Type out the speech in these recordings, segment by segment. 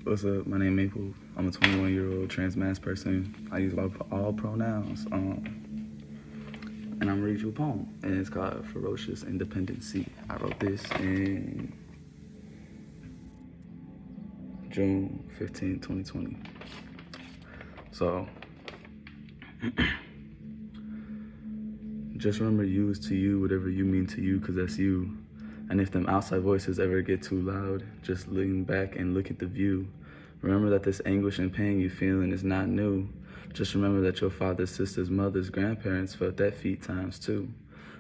What's up? My name is Maple. I'm a 21-year-old trans mass person. I use all pronouns. And I'm reading you a poem, and it's called Ferocious Independency. I wrote this in June 15, 2020. So, just remember you is to you whatever you mean to you, because that's you. And if them outside voices ever get too loud, just lean back and look at the view. Remember that this anguish and pain you feeling is not new. Just remember that your father's sisters, mothers, grandparents felt that feet times too.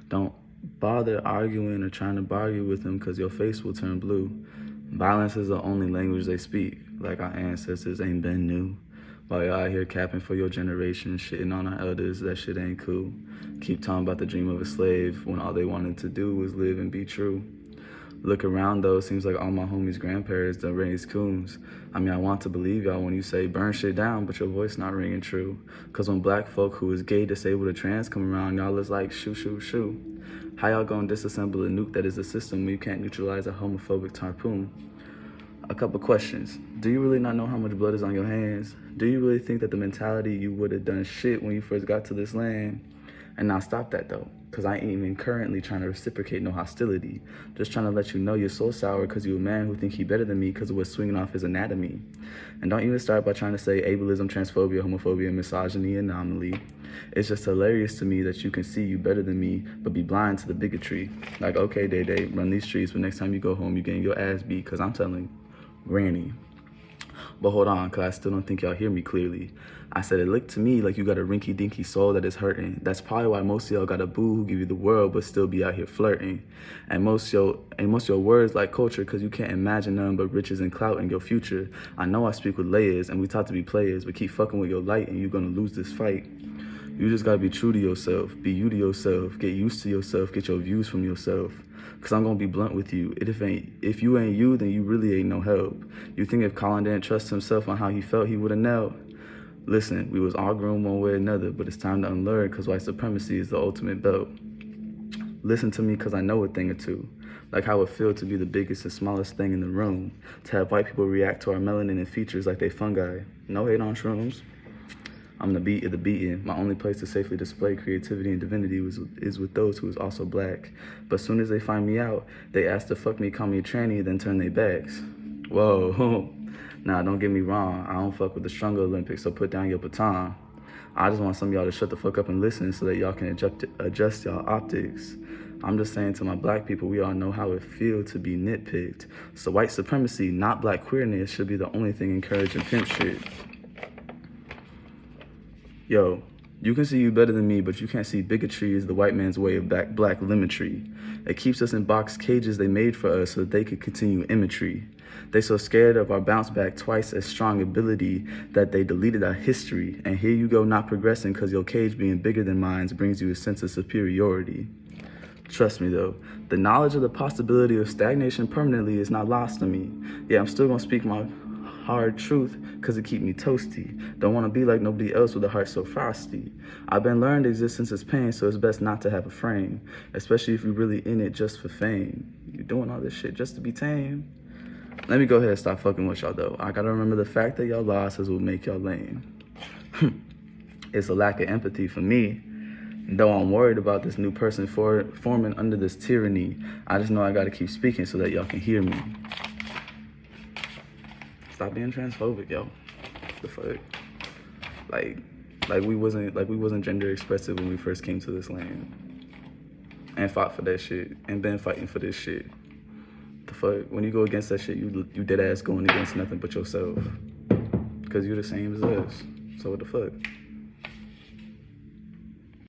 Don't bother arguing or trying to bargain with them, because your face will turn blue. Violence is the only language they speak, like our ancestors ain't been new. While y'all out here capping for your generation, shitting on our elders, that shit ain't cool. Keep talking about the dream of a slave when all they wanted to do was live and be true. Look around though, seems like all my homies' grandparents done raised coons. I mean, I want to believe y'all when you say burn shit down, but your voice not ringing true. Cause when black folk who is gay, disabled, or trans come around, y'all is like shoo, shoo, shoo. How y'all gonna disassemble a nuke that is a system when you can't neutralize a homophobic harpoon? A couple questions. Do you really not know how much blood is on your hands? Do you really think that the mentality you would have done shit when you first got to this land? And now stop that though, because I ain't even currently trying to reciprocate no hostility. Just trying to let you know you're so sour because you a man who think he better than me because of what's swinging off his anatomy. And don't even start by trying to say ableism, transphobia, homophobia, misogyny, anomaly. It's just hilarious to me that you can see you better than me, but be blind to the bigotry. Like, okay, Day, run these streets, but next time you go home, you're getting your ass beat, because I'm telling Granny. But hold on, because I still don't think y'all hear me clearly. I said it looked to me like you got a rinky-dinky soul that is hurting. That's probably why most of y'all got a boo who give you the world but still be out here flirting. And most of your words like culture, because you can't imagine nothing but riches and clout in your future. I know I speak with layers and we taught to be players, but keep fucking with your light and you're gonna lose this fight. You just gotta be true to yourself, be you to yourself, get used to yourself, get your views from yourself. Cause I'm gonna be blunt with you. If you ain't you, then you really ain't no help. You think if Colin didn't trust himself on how he felt, he would've knelt? Listen, we was all groomed one way or another, but it's time to unlearn, cause white supremacy is the ultimate belt. Listen to me, cause I know a thing or two. Like how it feels to be the biggest and smallest thing in the room. To have white people react to our melanin and features like they fungi. No hate on shrooms. I'm the beat of the beaten. My only place to safely display creativity and divinity is with those who is also black. But soon as they find me out, they ask to fuck me, call me a tranny, then turn their backs. Whoa. Nah, don't get me wrong. I don't fuck with the Stronger Olympics, so put down your baton. I just want some of y'all to shut the fuck up and listen so that y'all can adjust y'all optics. I'm just saying to my black people, we all know how it feels to be nitpicked. So white supremacy, not black queerness, should be the only thing encouraging pimp shit. Yo, you can see you better than me, but you can't see bigotry is the white man's way of black limmetry. It keeps us in box cages they made for us so that they could continue imagery. They so scared of our bounce back twice as strong ability that they deleted our history. And here you go not progressing because your cage being bigger than mine brings you a sense of superiority. Trust me though, the knowledge of the possibility of stagnation permanently is not lost on me. Yeah, I'm still gonna speak my hard truth because it keep me toasty. Don't want to be like nobody else with a heart so frosty. I've been learned existence is pain, so it's best not to have a frame, especially if you're really in it just for fame. You're doing all this shit just to be tame. Let me go ahead and stop fucking with y'all though. I gotta remember the fact that y'all losses will make y'all lame. It's a lack of empathy for me. Though I'm worried about this new person forming under this tyranny, I just know I gotta keep speaking so that y'all can hear me. Stop being transphobic, yo. The fuck? Like we wasn't gender expressive when we first came to this land. And fought for that shit. And been fighting for this shit. The fuck? When you go against that shit, you dead ass going against nothing but yourself. Cause you're the same as us. So what the fuck?